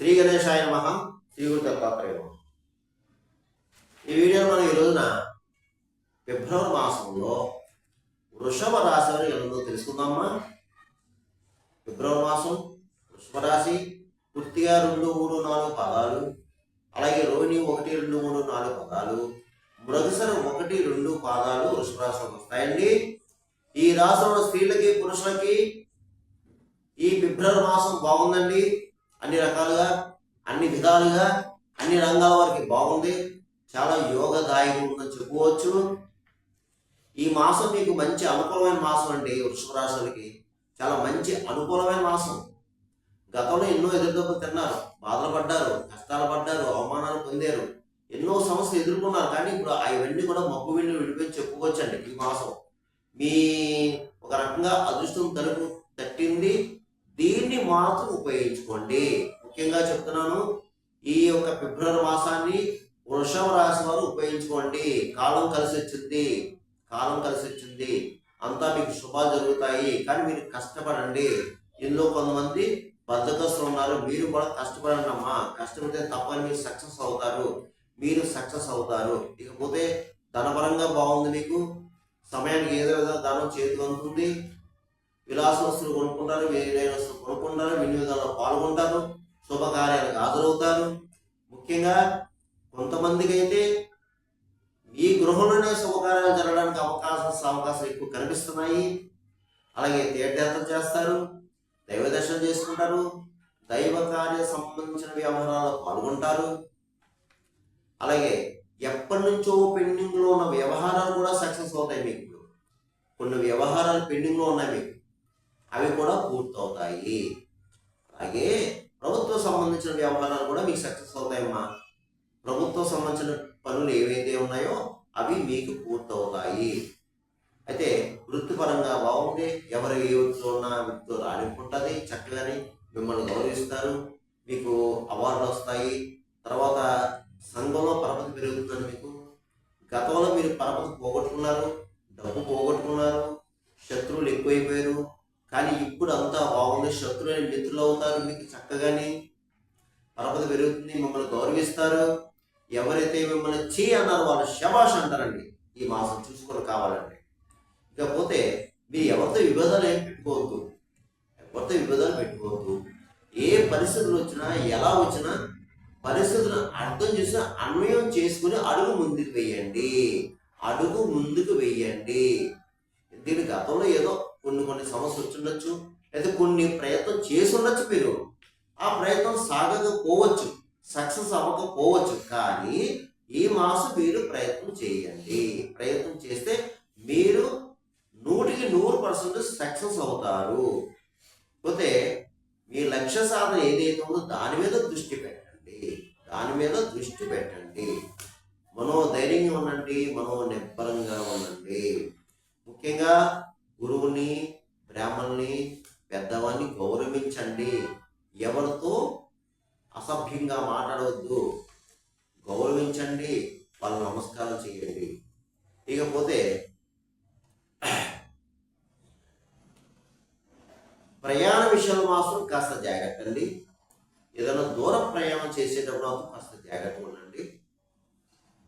శ్రీ గణేశాయ నమః. శ్రీ గురు దత్తాత్రేయ నమః. ఈ వీడియోలో మనం ఈ రోజున ఫిబ్రవరి మాసంలో వృషభ రాశి వారు ఎలా ఉందో తెలుసుకుందామా. ఫిబ్రవరి మాసం వృషభ రాశి పూర్తిగా 2, 3, 4 పదాలు, అలాగే రోహిణి 1, 2, 3, 4 పదాలు, మృగశిర 1, 2 పాదాలు వృషభ రాశిలో వస్తాయండి. ఈ రాశిలో స్త్రీలకి పురుషులకి ఈ ఫిబ్రవరి మాసం బాగుందండి. అన్ని రకాలుగా, అన్ని విధాలుగా, అన్ని రంగాల వారికి బాగుంది. చాలా యోగదాయకం ఉందని చెప్పుకోవచ్చు. ఈ మాసం మీకు మంచి అనుకూలమైన మాసం అండి. వృషభ రాశులకి చాలా మంచి అనుకూలమైన మాసం. గతంలో ఎన్నో ఎదురుదెబ్బలు తిన్నారు, బాధలు పడ్డారు, కష్టాలు పడ్డారు, అవమానాలు పొందారు, ఎన్నో సమస్యలు ఎదుర్కొన్నారు. కానీ ఇప్పుడు అవన్నీ కూడా మబ్బు వెళ్ళి విడిపోయి చెప్పుకోవచ్చండి. ఈ మాసం మీ ఒక రకంగా అదృష్టం తలుపు తట్టింది. దీన్ని మాత్రం ఉపయోగించుకోండి. ముఖ్యంగా చెప్తున్నాను, ఈ యొక్క ఫిబ్రవరి మాసాన్ని వృషభ రాశి వారు ఉపయోగించుకోండి. కాలం కలిసి వచ్చింది, అంతా మీకు శుభాలు జరుగుతాయి. కానీ మీరు కష్టపడండి. ఇందులో కొంతమంది బద్ధకస్తులు ఉన్నారు, మీరు కూడా కష్టపడండి అమ్మా. కష్టపడితే తప్పని మీరు సక్సెస్ అవుతారు. ఇకపోతే ధనపరంగా బాగుంది. మీకు సమయానికి ఏదో విధంగా ధనం చేతికి అందుతుంది. విలాస వస్తువులు కొనుక్కుంటారు, వేరైన వస్తువులు కొనుక్కుంటారు, వినియోగంలో పాల్గొంటారు, శుభకార్యాలకు హాజరవుతారు. ముఖ్యంగా కొంతమందికి అయితే ఈ గృహంలోనే శుభకార్యాలు జరగడానికి అవకాశాలు ఎక్కువ కనిపిస్తున్నాయి. అలాగే తీర్థయాత్రలు చేస్తారు, దైవ దర్శనం చేసుకుంటారు, దైవ కార్య సంబంధించిన వ్యవహారాల్లో పాల్గొంటారు. అలాగే ఎప్పటి నుంచో పెండింగ్ లో ఉన్న వ్యవహారాలు కూడా సక్సెస్ అవుతాయి. మీకు కొన్ని వ్యవహారాలు పెండింగ్ లో ఉన్నాయి, మీకు అవి కూడా పూర్తవుతాయి. అలాగే ప్రభుత్వం సంబంధించిన వ్యవహారాలు కూడా మీకు సక్సెస్ అవుతాయమ్మా. ప్రభుత్వం సంబంధించిన పనులు ఏవైతే ఉన్నాయో అవి మీకు పూర్తవుతాయి. అయితే వృత్తిపరంగా బాగుంది. ఎవరు ఏ వృత్తిలో ఉన్నా వృత్తిలో రానికుంటుంది. చక్కగానే మిమ్మల్ని గౌరవిస్తారు, మీకు అవార్డులు వస్తాయి. తర్వాత సంఘంలో పరపతి పెరుగుతుంది. మీకు గతంలో మీరు పరపతి పోగొట్టుకున్నారు, డబ్బు పోగొట్టుకున్నారు, శత్రువులు ఎక్కువైపోయారు. కానీ ఇప్పుడు అంతా బాగుంది. శత్రువులు మిత్రులు అవుతారు. మీకు చక్కగానే పరపతి పెరుగుతుంది, మిమ్మల్ని గౌరవిస్తారు. ఎవరైతే మిమ్మల్ని చీ అన్నారో వాళ్ళు శబాష్ అంటారండి. ఈ మాసం చూసుకొని కావాలండి. ఇకపోతే మీరు ఎవరితో విభేదాలు పెట్టుకోవద్దు. ఏ పరిస్థితులు వచ్చినా, ఎలా వచ్చినా పరిస్థితులను అర్థం చేసి అన్వయం చేసుకుని అడుగు ముందుకు వెయ్యండి. దీని గతంలో ఏదో కొన్ని సమస్యలు వచ్చిండొచ్చు, లేదా కొన్ని ప్రయత్నం చేసి ఉండొచ్చు. మీరు ఆ ప్రయత్నం సాగకపోవచ్చు, సక్సెస్ అవ్వకపోవచ్చు. కానీ ఈ మాసం మీరు ప్రయత్నం చేయండి. ప్రయత్నం చేస్తే మీరు 100% సక్సెస్ అవుతారు. పోతే మీ లక్ష్య సాధన ఏదైతే ఉందో దాని మీద దృష్టి పెట్టండి. మనోధైర్యంగా ఉండండి, మనోనిబ్బరంగా ఉండండి. ముఖ్యంగా గురువుని, బ్రాహ్మణుని, పెద్దవాన్ని గౌరవించండి. ఎవరితో అసభ్యంగా మాట్లాడవద్దు, గౌరవించండి, వాళ్ళ నమస్కారం చేయండి. ఇకపోతే ప్రయాణ విషయంలో మాత్రం కాస్త జాగ్రత్త అండి. ఏదైనా దూర ప్రయాణం చేసేటప్పుడు మాత్రం కాస్త జాగ్రత్త ఉండండి.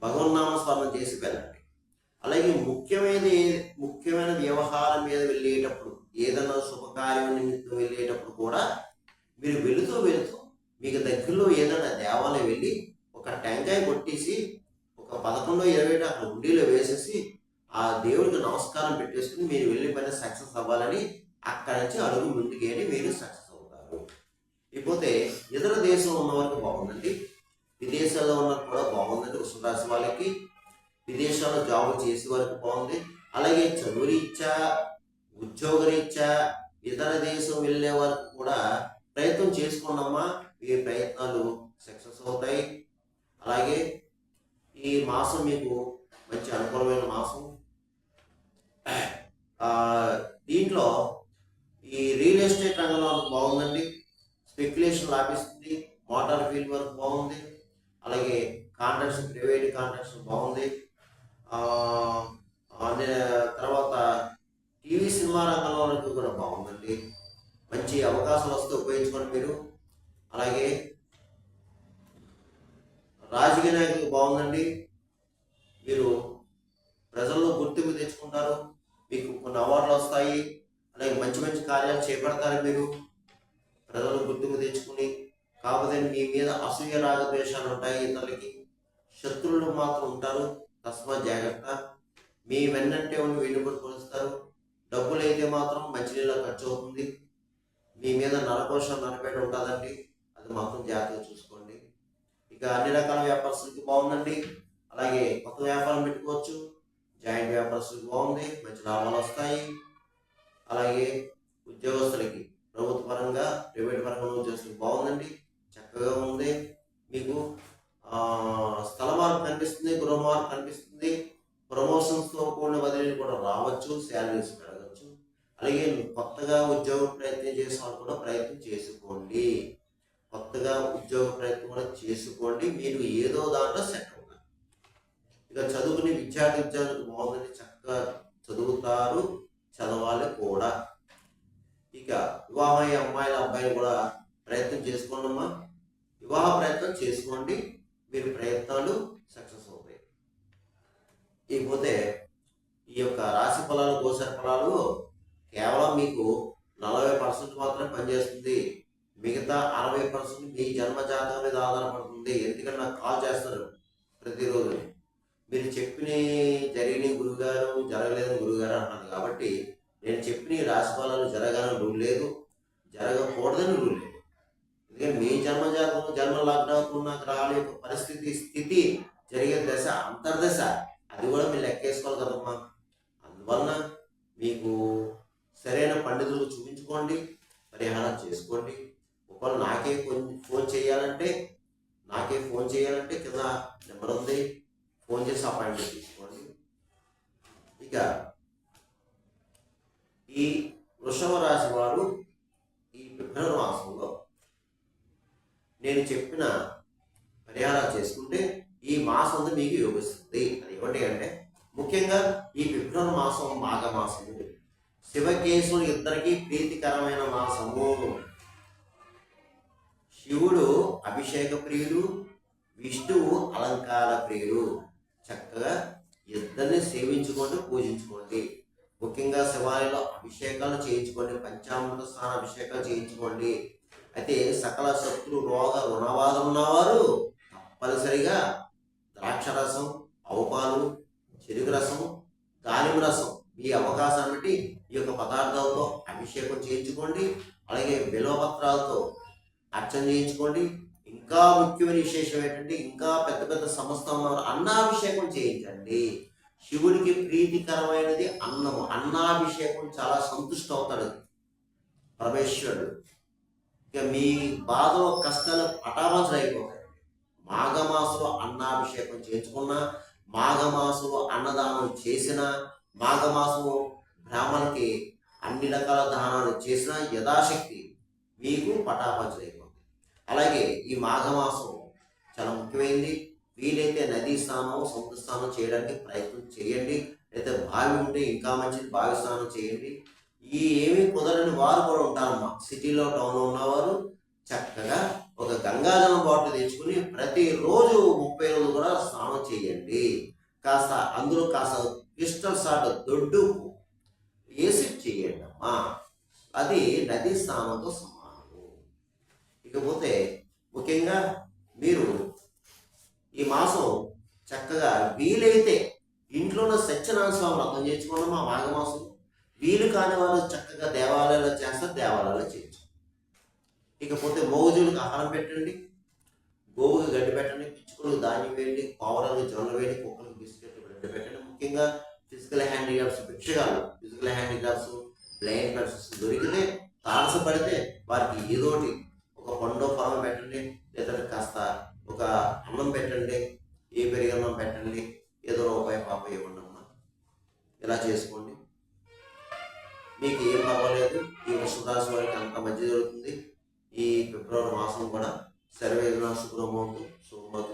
భగవన్నామస్మరణ చేసి వెళ్ళండి. అలాగే ముఖ్యమైన వ్యవహారం మీద వెళ్ళేటప్పుడు, ఏదైనా శుభకార్యం నిమిత్తం వెళ్ళేటప్పుడు కూడా మీరు వెళుతూ మీకు దగ్గరలో ఏదైనా దేవాలయం వెళ్ళి ఒక టెంకాయ కొట్టేసి ఒక 11-20 అక్కడ ఉండిలో వేసేసి ఆ దేవుడికి నమస్కారం పెట్టేసుకుని మీరు వెళ్ళి పైన సక్సెస్ అవ్వాలని అక్కడి నుంచి అడుగు ముందుకేని మీరు సక్సెస్ అవుతారు. ఇకపోతే ఇతర దేశంలో ఉన్న వారికి బాగుందండి. విదేశాల్లో ఉన్న కూడా బాగుందండి. వృషభ రాశి వాళ్ళకి విదేశాల్లో జాబ్ చేసే వారికి బాగుంది. అలాగే చదువురీత్యా, ఉద్యోగరీత్యా ఇతర దేశం వెళ్ళే వారికి కూడా ప్రయత్నం చేసుకోండమ్మా. మీ ప్రయత్నాలు సక్సెస్ అవుతాయి. అలాగే ఈ మాసం మీకు మంచి అనుకూలమైన మాసం. దీంట్లో ఈ రియల్ ఎస్టేట్ రంగంలో బాగుందండి. స్పెక్యులేషన్ లాభిస్తుంది. మోటార్ ఫీల్డ్ వర్క్ బాగుంది. అలాగే కాంట్రాక్ట్స్, ప్రైవేట్ కాంట్రాక్ట్స్ బాగుంది. తర్వాత టీవీ సినిమా రంగంలో కూడా బాగుందండి. మంచి అవకాశాలు వస్తే ఉపయోగించుకోండి మీరు. అలాగే రాజకీయ నాయకులకు బాగుందండి. మీరు ప్రజల్లో గుర్తింపు తెచ్చుకుంటారు, మీకు కొన్ని అవార్డులు వస్తాయి, అలాగే మంచి మంచి కార్యాలు చేపడతారు. మీరు ప్రజలు గుర్తింపు తెచ్చుకుని, కాకపోతే మీ మీద అసూయ రాగద్వేషాలు ఉంటాయి, ఇతరులకి శత్రువులు మాత్రం ఉంటారు. తస్మాత్ జాగ్రత్త. మీ వెన్నంటే ఉండి వెన్నుపోటు పొలుస్తారు. డబ్బులు అయితే మాత్రం మంచినీళ్ళ ఖర్చు అవుతుంది. మీ మీద నరకోశం నరపేట ఉంటుందండి, అది మాత్రం జాగ్రత్తగా చూసుకోండి. ఇక అన్ని రకాల వ్యాపారస్తులకి బాగుందండి. అలాగే కొత్త వ్యాపారం పెట్టుకోవచ్చు. జాయింట్ వ్యాపారస్తులకి బాగుంది, మంచి లాభాలు వస్తాయి. అలాగే ఉద్యోగస్తులకి ప్రభుత్వ పరంగా ప్రైవేట్ పరంగా ఉద్యోగస్తులకి బాగుందండి, చక్కగా ఉంది. మీకు స్థల మార్పు కనిపిస్తుంది, గృహ మార్పు కనిపిస్తుంది. ప్రమోషన్స్తో కూడిన బదిలీలు కూడా రావచ్చు, శాలరీస్ పెరగచ్చు. అలాగే కొత్తగా ఉద్యోగ ప్రయత్నం చేసే వాళ్ళు కూడా ప్రయత్నం చేసుకోండి. కొత్తగా ఉద్యోగ ప్రయత్నం కూడా చేసుకోండి. మీరు ఏదో దాంట్లో సెట్ అవుతారు. ఇక చదువుకునే విద్యార్థులకు బాగుందని, చక్కగా చదువుతారు, చదవాలి కూడా. ఇక వివాహం అమ్మాయిల అబ్బాయిలు కూడా ప్రయత్నం చేసుకోండి అమ్మా. వివాహ ప్రయత్నం చేసుకోండి, మీరు ప్రయత్నాలు సక్సెస్ అవుతాయి. ఇకపోతే ఈ యొక్క రాశి ఫలాలు, గోచర ఫలాలు కేవలం మీకు 40% మాత్రమే పనిచేస్తుంది. మిగతా 60% మీ జన్మ జాతకం మీద ఆధారపడుతుంది. ఎందుకంటే నాకు కాల్ చేస్తారు ప్రతిరోజు, మీరు చెప్పిన జరిగిన గురుగారు, జరగలేదని గురుగారు అంటున్నారు. కాబట్టి నేను చెప్పిన రాశి ఫలాలు జరగాలని రూల్ లేదు, జరగకూడదని రూల్ లేదు. ఎందుకంటే మీ జన్మ జాతకం, జన్మ లగ్నంలో ఉన్న గ్రహాల యొక్క పరిస్థితి, స్థితి, జరిగే దశ, అంతర్దశ, అది కూడా మీరు లెక్కేసుకోవాలి కదమ్మా. అందువలన మీకు సరైన పండితులకు చూపించుకోండి, పరిహారం చేసుకోండి. ఒకవేళ నాకే ఫోన్ చేయాలంటే కింద నెంబర్ ఉంది, ఫోన్ చేసి అపాయింట్మెంట్ తీసుకోండి. ఇక ఈ వృషభ రాశి వారు ఈ ఫిబ్రవరి మాసంలో నేను చెప్పిన పరిహారాలు చేసుకుంటే ఈ మాసం అంతా మీకు యోగిస్తుంది. అది ఏమిటి అంటే, ముఖ్యంగా ఈ ఫిబ్రవరి మాసం మాఘమాసము, శివకేశవులు ఇద్దరికీ ప్రీతికరమైన మాసము. శివుడు అభిషేక ప్రియుడు, విష్ణువు అలంకార ప్రియుడు. చక్కగా ఇద్దరిని సేవించుకోండి, పూజించుకోండి. ముఖ్యంగా శివాలయంలో అభిషేకాలు చేయించుకోండి, పంచామృత స్నాన అభిషేకాలు చేయించుకోండి. అయితే సకల శత్రు రోగ రుణవాదం ఉన్నవారు తప్పనిసరిగా ద్రాక్షరసం, ఆవుపాలు, చెరుకు రసం, దానిమ్మ రసం, మీ అవకాశాన్ని బట్టి ఈ యొక్క పదార్థాలతో అభిషేకం చేయించుకోండి. అలాగే బిల్వపత్రాలతో అర్చన చేయించుకోండి. ఇంకా ముఖ్యమైన విశేషం ఏంటంటే, ఇంకా పెద్ద పెద్ద సంస్థ అన్నాభిషేకం చేయించండి. శివుడికి ప్రీతికరమైనది అన్నము. అన్నాభిషేకం చాలా సంతుష్టి అవుతాడు పరమేశ్వరుడు. ఇక మీ బాధలో కష్టాలు పటాపంచలు అయిపోతాయి. మాఘమాసంలో అన్నాభిషేకం చేయించుకున్నా, మాఘమాసంలో అన్నదానం చేసిన, మాఘమాసంలో బ్రాహ్మణునికి అన్ని రకాల దానాలు చేసిన యథాశక్తి మీకు పటాపంచలు అయిపోతాయి. అలాగే ఈ మాఘమాసం చాలా ముఖ్యమైనది. వీలైతే నదీ స్నానం, సముద్ర స్నానం చేయడానికి ప్రయత్నం చేయండి. అయితే బావి ఉంటే ఇంకా మంచిది, బావి స్నానం చేయండి. ఈ ఏమీ కుదరని వారు కూడా ఉంటారమ్మా. సిటీలో, టౌన్లో ఉన్నవారు చక్కగా ఒక గంగాజలం బాటిల్ తెచ్చుకుని ప్రతిరోజు 30 రోజులు కూడా స్నానం చేయండి. కాస్త అందులో కాస్త క్రిస్టల్ సాల్ట్, దొడ్డు వేసి చేయండి అమ్మా. అది నదీ స్నానంతో సమానము. ఇకపోతే ముఖ్యంగా మీరు ఈ మాసం చక్కగా వీలైతే ఇంట్లోనే సత్యనారాయణ స్వామిని అర్థం చేసుకోండి మా మాఘమాసం. వీలు కాని వారు చక్కగా దేవాలయాలు చేస్తారు, దేవాలయాలు చేయొచ్చు. ఇకపోతే మోగుజులకు ఆహారం పెట్టండి, గోవుకి గడ్డి పెట్టండి, పిచ్చుకలకు ధాన్యం వేయండి, పావురాలకు జొన్నలు వేయండి, కుక్కలకు బిస్కెట్లు గడ్డి పెట్టండి. ముఖ్యంగా ఫిజికల్ హ్యాండిక్రాఫ్ట్స్ భిక్షగాలు, ఫిజికల్ హ్యాండిక్రాఫ్ట్స్, బ్లైండ్ పర్సన్స్ దొరికితే, తారసపడితే వారికి ఏదోటి ఒక పండో ఫలం పెట్టండి, లేదంటే కాస్త ఒక అన్నం పెట్టండి, ఏ పెరిగన్నం పెట్టండి, ఏదో రూపాయి పాప ఇవ్వండి అమ్మా. ఇలా చేసుకోండి, మీకు ఏం పర్వాలేదు. ఈ వృషభరాశి వారికి అంత మంచి జరుగుతుంది. ఈ ఫిబ్రవరి మాసం కూడా సర్వేజన శుభ్రమవుతూ శుభమవుతూ